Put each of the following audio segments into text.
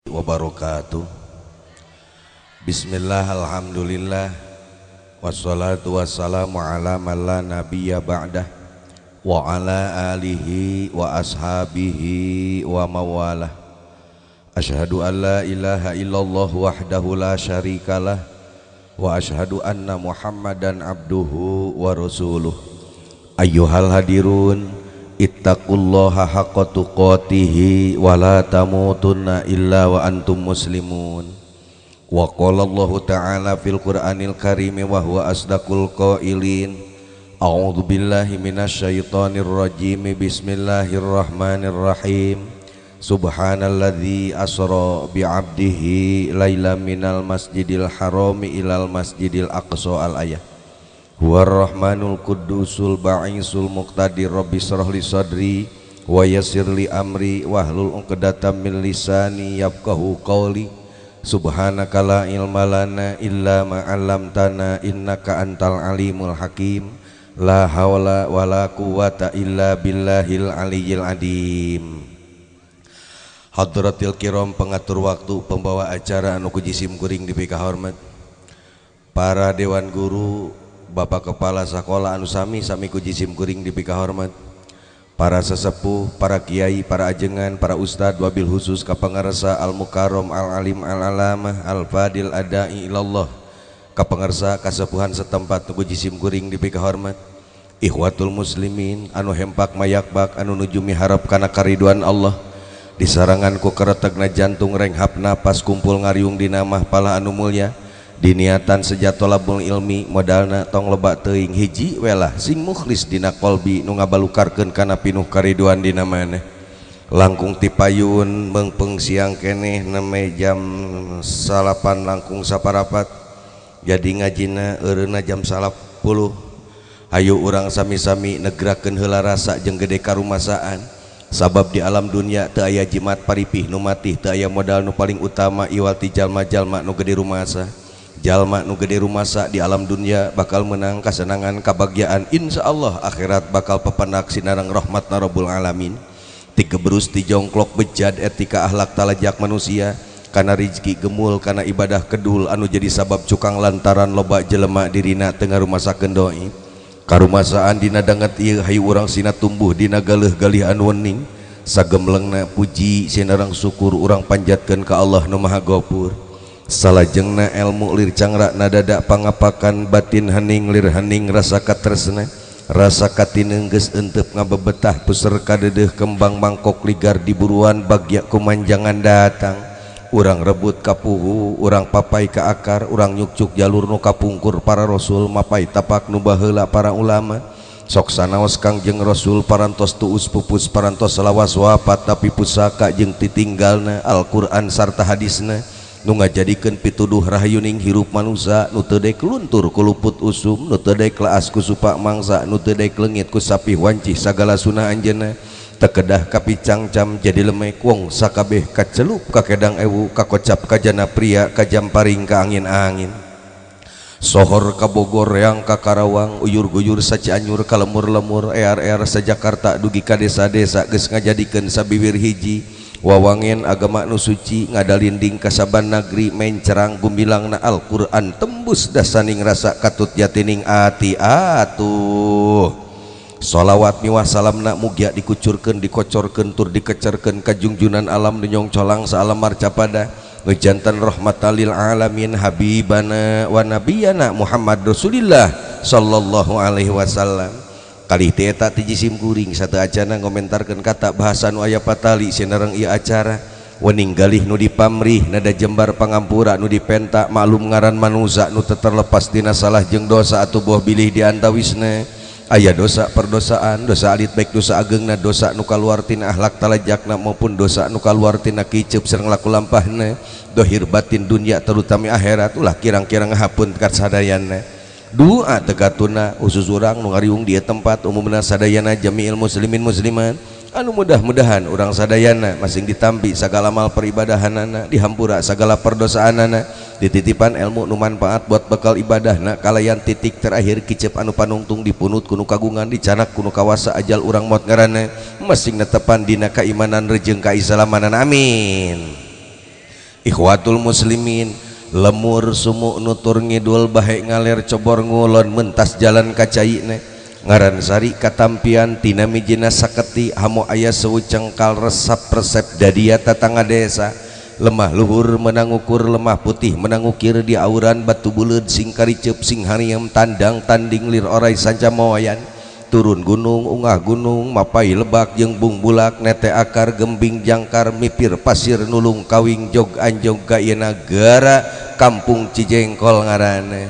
Wabarakatuh. Bismillah, alhamdulillah, wassalatu wassalamu ala man la nabiyya ba'dah wa ala alihi wa ashabihi wa mawalah. Asyhadu an la ilaha illallah wahdahu la syarikalah wa asyhadu anna muhammadan abduhu wa rasuluh. Ayyuhal hadirun, ittaqullaha haqqa tuqatihi wa la tamutunna illa wa antum muslimun. Wa qala Allahu ta'ala fil Qur'anil Karim wa huwa asdaqul qailin. A'udzu billahi minasyaitonir rajim. Bismillahirrahmanirrahim. Subhanalladzi asra bi 'abdihi lailan minal masjidil harami ilal masjidil aqsa. Al-ayah. Huwar rahmanul qudusul ba'isul muqtadir rabbi shrah li sadri wa yassir li amri wahlul 'uqdatam min lisani yafqahu qawli. Subhanaka la ilma lana illa ma 'allamtana innaka antal alimul hakim. La haula wala quwwata illa billahil aliyyil adim. Hadratil kiram, pengatur waktu, pembawa acara anu kujisim kuring dipika hormat, para dewan guru, bapak kepala sekolah anu sami kujisim kuring dipika hormat, para sesepuh, para kiai, para ajengan, para ustad, wabil khusus kapangarsa al-mukarram al-alim al-alamah al-fadil adai ilallah, kapangarsa kasepuhan setempat kujisim kuring dipika hormat, ikhwatul muslimin anu hempak mayakbak anu nuju miharap kana kariduan Allah, disarangan ku keretegna jantung renghap napas kumpul ngariung dina mahpala anu mulya, diniatan sejatolabul ilmi modalna tong loba teuing hiji welah sing mukhlis dina qalbi nu ngabalukarkeun kana pinuh kariduan dina maneh. Langkung tipayun meungpeung siang keneh neme jam 8 langkung saparapat, jadi ngajina eureuna jam 10. Hayu urang sami-sami negrakeun heula rasa jeung gede karumasaan, sabab di alam dunia teu aya jimat paripih nu matih, teu aya modal nu paling utama iwal ti jalma-jalma nu gede rumasa. Jalma nu gede rumasa di alam dunia bakal menang kasenangan kabagyaan, insyaallah akhirat bakal pepanak sinarang rahmatna rabbul alamin. Ti keberus ti jongklok bejad etika ahlak talajak manusia, kana rizki gemul kana ibadah kedul anu jadi sabab cukang lantaran loba jelema dirina teu ngarumasakeun doi. Karumasaan dina danget ieu hayu urang sina tumbuh dina galih-galih anu wening, sagemlengna puji sinarang syukur urang panjatkeun ka Allah nu Maha Ghafur. Salajengna ilmu lir cangra nadada pangapakan, batin hening lir hening rasa katresna, rasa katineng geus euteup ngabebetah puser kadeudeuh kembang mangkok ligar diburuan bagya kumanjangan datang. Urang rebut kapuhu, urang papai ka akar, urang nyukcuk jalur nu kapungkur para rasul, mapai tapak nu baheula para ulama. Sok sanaos Kangjeng Rasul parantos tuus pupus, parantos lawas wafat tapi pusaka jeung titinggalna Al-Qur'an sarta hadisna nu ngajadikeun pituduh rahayuning hirup manusia, nu teu daek luntur ku luput usum, nu teu daek laas ku supak mangsa, nu teu daek leungit ku sapih wancih sagala sunah anjeunna. Tekedah kapicangcam jadi lemek wong sakabeh kacelup kakedang ewu kakocap kajana pria kajamparing ka angin-angin. Sohor ka Bogor reang ka Karawang, uyur-guyur sa Cianjur ka lemur-lemur, ear-ear sa Jakarta dugi ka desa-desa geus ngajadikeun sabiwir hiji. Wawangen agama nu suci ngadalinding ka saban nagri, mencerang gumbilangna Al-Qur'an tembus dasaning rasa katut jatining ati atuh. Sholawat miwah salamna mugia dikucurkeun dikocorkeun tur dikecerkeun ka junjunan alam nu nyongcolang saalam marcapada, jantan rahmatal lil alamin habibana wa nabiyana Muhammad Rasulillah sallallahu alaihi wasallam. Kalih teh eta ti jisim kuring sateu acana ngomentarkeun kata bahasa nu aya patali sinareng ieu acara. Wening galih nu dipamrih nada jembar pangampura nu dipenta maklum ngaran manusa nu teu terlepas dina salah jeung dosa atuh boh bilih di antawisna. Aya dosa perdosaan, dosa alit baik dosa agengna, dosa nu kaluar tina akhlak talajakna maupun dosa nu kaluar tina kiceup sareng laku lampahna, dohir batin dunia terutama akhirat, ulah kirang-kirang ngahapun ka sadayanna. Doa tegatuna usus urang nu ngariung di tempat umumna sadayana jamiil muslimin musliman anu mudah-mudahan urang sadayana masing ditampi sagala mal peribadahanana, dihampura sagala perdosaanana, dititipan ilmu nu manfaat buat bekal ibadahna, kalayan titik terakhir kicep anu panungtung dipunut kuno kagungan, dicanak kuno kawasa ajal urang maut ngaranna masing netepan dina kaimanan rejeng kaislamanan, amin. Ikhwatul muslimin, lemur sumuk nutur ngidul bahe ngalir cobor ngulon mentas jalan kacaine ngaran sari katampian tina mijina saketi hamu aya seucengkal resep resep dadia tatangga desa lemah luhur menangukur lemah putih menangukir di auran batu buleud sing kariceup sing hariem tandang tanding lir orai sanca moayan turun gunung ungah gunung mapai lebak jeung bung bulak nete akar gembing jangkar mipir pasir nulung kawing jog anjog ka ieu nagara kampung Cijengkol ngaranna.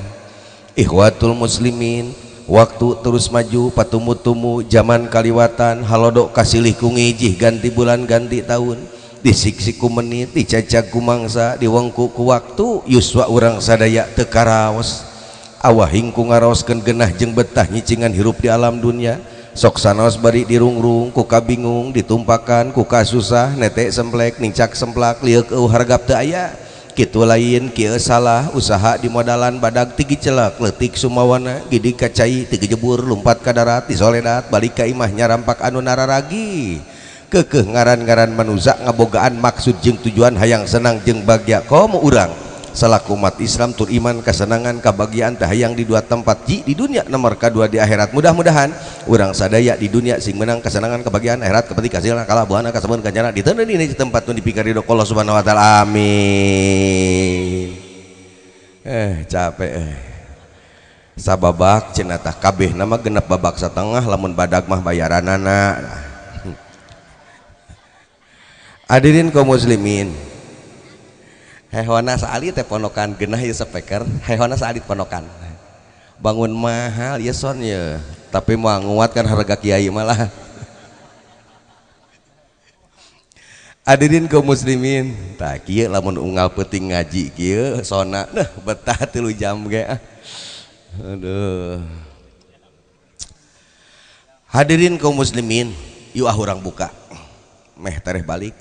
Ikhwatul muslimin, waktu terus maju patumu-tumu zaman kaliwatan halodok kasilih ku ngijih ganti bulan ganti tahun disiksik ku menit dicacag ku mangsa diwengku ku waktu yuswa urang sadaya teu karaos awahing ku ngaraoskeun genah jeung betah nyicingan hirup di alam dunia sok sanaos bari dirungrung ku kabingung ditumpakan ku kasusah nete semplek nincak semplak lieu eueuh hargap teu aya kitu lain kieu salah usaha di modalan badag tigi celak leutik sumawana gidi kacai tigi jebur lumpat ka darat di soledat balik ka imah nyarampak anu nararagi keukeuh ngaran-ngaran manuza ngabogaan maksud jeung tujuan hayang senang jeung bagya komo urang salaku umat Islam tur iman kesenangan kebahagiaan teh hayang di dua tempat di dunia nomor kedua di akhirat mudah-mudahan urang sadaya di dunia sing menang kesenangan kebahagiaan akhirat kepetik hasilna kalabuhana kasabeun kancana diteuneun di tempat nu dipikari Allah Subhanahu wa taala amin. Capek sababak cenah tah kabeh nama genep babak satengah lamun badag mah bayaranana. Hadirin kaum muslimin, hewana saali teh ponokan genah ieu speaker hewana saali ponokan bangun mahal ya son ya tapi mau nguatkan harga kiai malah. Hadirin kaum muslimin, tak kieu lamun unggal peuting ngaji kieu sona nah betah 3 jam ge aduh. Hadirin kaum muslimin, yuk urang buka meh tareh balik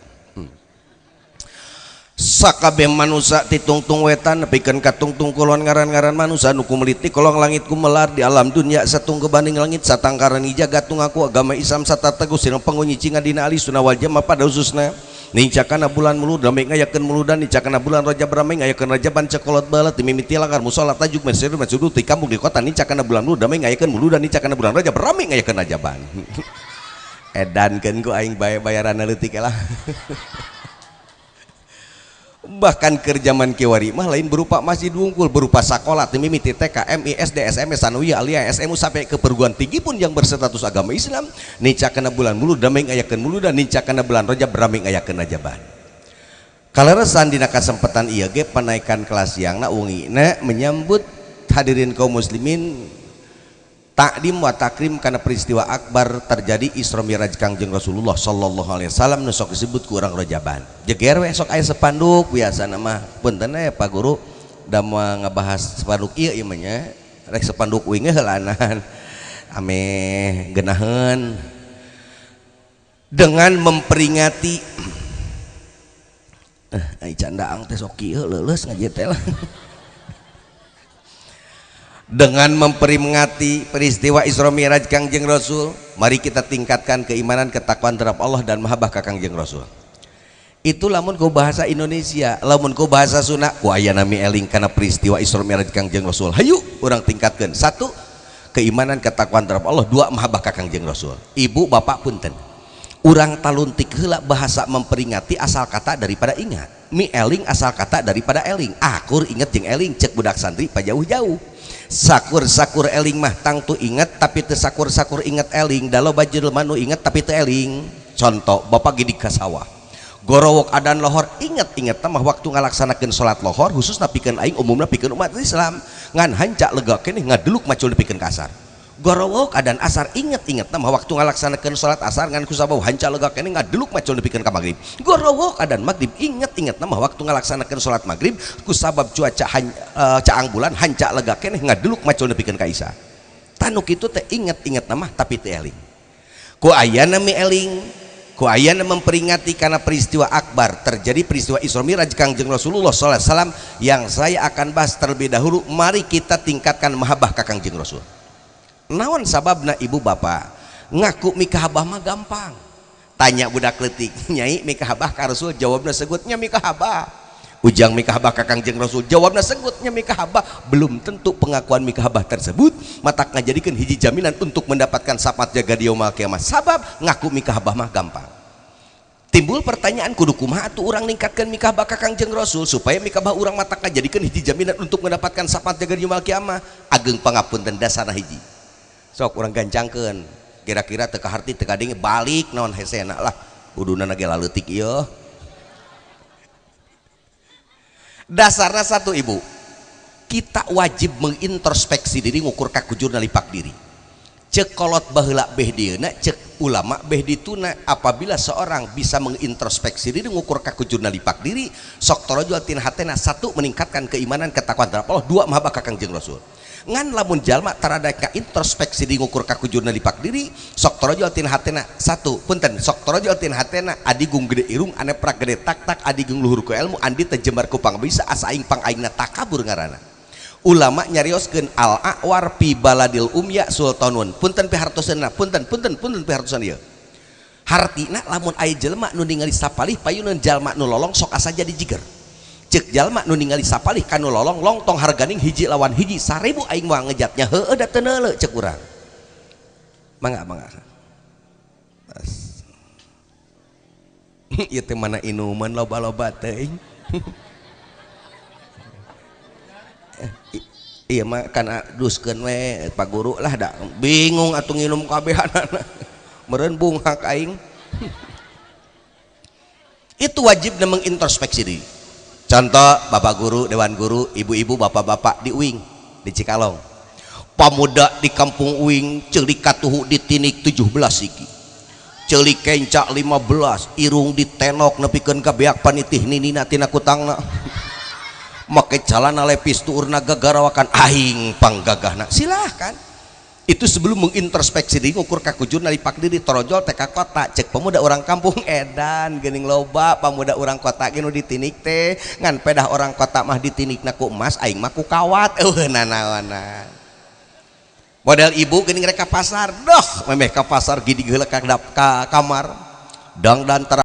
sakabeh manusia ditungtung wetan nepikeun ka tungtung kulon ngaran-ngaran manusia nu kumelitik kolong langit kumelar di alam dunia satunggu banding langit satangkaran jagat tungaku agama Islam satateguh sireng pengunyi cinga dina ali sunnah wal jamaah pada khususna nincakana bulan mulu damai ngayakeun muludan nincakana bulan Rajab ramai ngayakeun Rajaban cekolot balat mimiti langgar musola tajuk masjid masjid di kampung di kota nincakana bulan mulu damai ngayakeun muludan nincakana bulan Rajab ramai ngayakeun Rajaban edankeun ku aing bayaran leutik lah. Bahkan ke zaman kiwari mah lain berupa masjid wungkul berupa sekolah mimiti TK MI SD SMP Sanawiyah Aliyah SMU sampai ke perguruan tinggi pun yang berstatus agama Islam nincakana bulan mulu damai ngayakeun mulu dan nincakana bulan Rajab rami ngayakeun Rajaban. Kaleresan dina kasempatan ieu ge panaikan kelas siangna ungina menyambut hadirin kaum muslimin takdim wa takrim karena peristiwa akbar terjadi Isra Mi'raj Kangjeng Rasulullah sallallahu alaihi wasallam nu sok disebut ku urang Rajaban. Jeger we sok aya sepanduk biasana mah punten ya Pak Guru da moal ngabahas sepanduk ieu ieu mah nya rek sepanduk uing heulanan ame geunaheun dengan memperingati ai candaang teh sok kieu leuleus ngaji teh lah. Dengan memperingati peristiwa Isra Mi'raj Kangjeng Rasul, mari kita tingkatkan keimanan ketakwaan terhadap Allah dan mahabbah ka Kangjeng Rasul. Itu lamun ku bahasa Indonesia, lamun ku bahasa Sunda, ku aya nami eling kana peristiwa Isra Mi'raj Kangjeng Rasul. Hayu urang tingkatkeun. 1, keimanan ketakwaan terhadap Allah. 2, mahabbah ka Kangjeng Rasul. Ibu bapak punten. Urang taluntik heula bahasa memperingati asal kata daripada ingat. Mi eling asal kata daripada eling. Akur inget jeung eling cek budak santri pajauh-jauh. Sakur-sakur eling mah tangtu inget tapi teu sakur-sakur inget eling dalo bajil manu inget tapi teu eling. Contoh bapak gidik ka sawah gorowok adan lohor inget-inget mah waktu ngalaksanakeun salat lohor khususna pikeun aing umumna pikeun umat Islam ngan hancak lega keneh ngadeluk macul dipikeun ka asar. Gorowok adan asar inget-inget mah waktu ngalaksanakeun salat asar ngan kusabau hancak lega keneh ngadeluk macul dipikeun ka magrib. Gorowok adan magrib inget-inget mah waktu ngalaksanakeun salat magrib kusabab cuaca caang bulan hancak lega keneh ngadeluk macul dipikeun ka isya. Tanu kitu teh inget-inget mah tapi teu eling. Ku ayeuna mi eling, ku ayeuna memperingati karena peristiwa akbar terjadi peristiwa Isra Mi'raj Kangjeng Rasulullah sallallahu alaihi wasallam yang saya akan bahas terlebih dahulu. Mari kita tingkatkan mahabbah ka Kangjeng Rasul. Naon sababna ibu bapak ngaku mikah abah mah gampang, tanya budak leutik nyai mikah abah ka Rasul jawabna segutnya mikah abah ujang mikah abah ka Kangjeng Rasul, jawabna segutnya mikah abah belum tentu pengakuan mikah abah tersebut matak ngajadikeun hiji jaminan untuk mendapatkan syafaat jaga di yaumul kiamah. Sabab ngaku mikah abah mah gampang. Timbul pertanyaan kudu kumaha atuh urang ningkatkeun mikah abah ka Kangjeng Rasul supaya mikah abah urang matak ngajadikeun hiji jaminan untuk mendapatkan syafaat jaga di yaumul kiamah. Ageng pangapunten dasarna hiji. Sok urang gancangkeun. Kira-kira teu kaharti teu kadenge balik naon hesena lah. Kuduna ge laleutik ieu. Dasarnya satu ibu, kita wajib mengintrospeksi diri ngukur kakujurna lipak diri. Cek kolot baheula behdieuna, cek ulama behdituna. Apabila seorang bisa mengintrospeksi diri ngukur kakujurna lipak diri, sok torojol tina hatena, satu meningkatkan keimanan ketakwaan terhadap Allah, dua mahabbah ka Kangjeng Rasul. Ngan lamun jalma tarada ka introspeksi di ngukur kakujurna lipak diri, sok torojol tina hatena, satu punten sok torojol tina hatena adigung gede irung ane prak gede tak adigung luhur ku ilmu andi tejembar ku pangabisa asa aing pangaingna takabur ngaranna. Ulama nyarioskeun al a'war fi baladil umya sultanun, punten pihartoseunna, punten pihartoseun ieu. Hartina lamun aya jelma nu ningali sapalih payuneun jalma nu lolong sok asa jadi jiger. Cek jalma nu ningali sapalih kanu lolong tong harganing hiji lawan hiji 1000 aing moal ngejatnya heueuh da teu neuleuh cek urang. Mangga. Ieu teh mana inuman loba-loba teuing. Iya mah kana duskeun we Pak Guru lah da bingung atuh nginum kabehanana. Meureun bunghak aing. Itu wajib mengintrospeksi diri. Contoh bapak guru, dewan guru, ibu-ibu, bapak-bapak di Uing, di Cikalong. Pamuda di kampung Uing ceulik katuhu ditinik 17 iki. Ceulik kencak 15, irung ditenok nepikeun ka beak panitih ninina tina kutangna. Make calana lepis tuurna gagarawakan aing panggagahna. Silahkan. Itu sebelum mengintrospeksi diri ngukur kakujurna lipak diri torojol teh ka kota cek pemuda orang kampung edan geuning loba pemuda orang kota ge nu ditinik teh ngan pedah orang kota mah ditinikna ku emas aing mah ku kawat nanaonan. Model ibu geuning rek ka pasar doh memeh ka pasar gidig heula ka kamar dang dan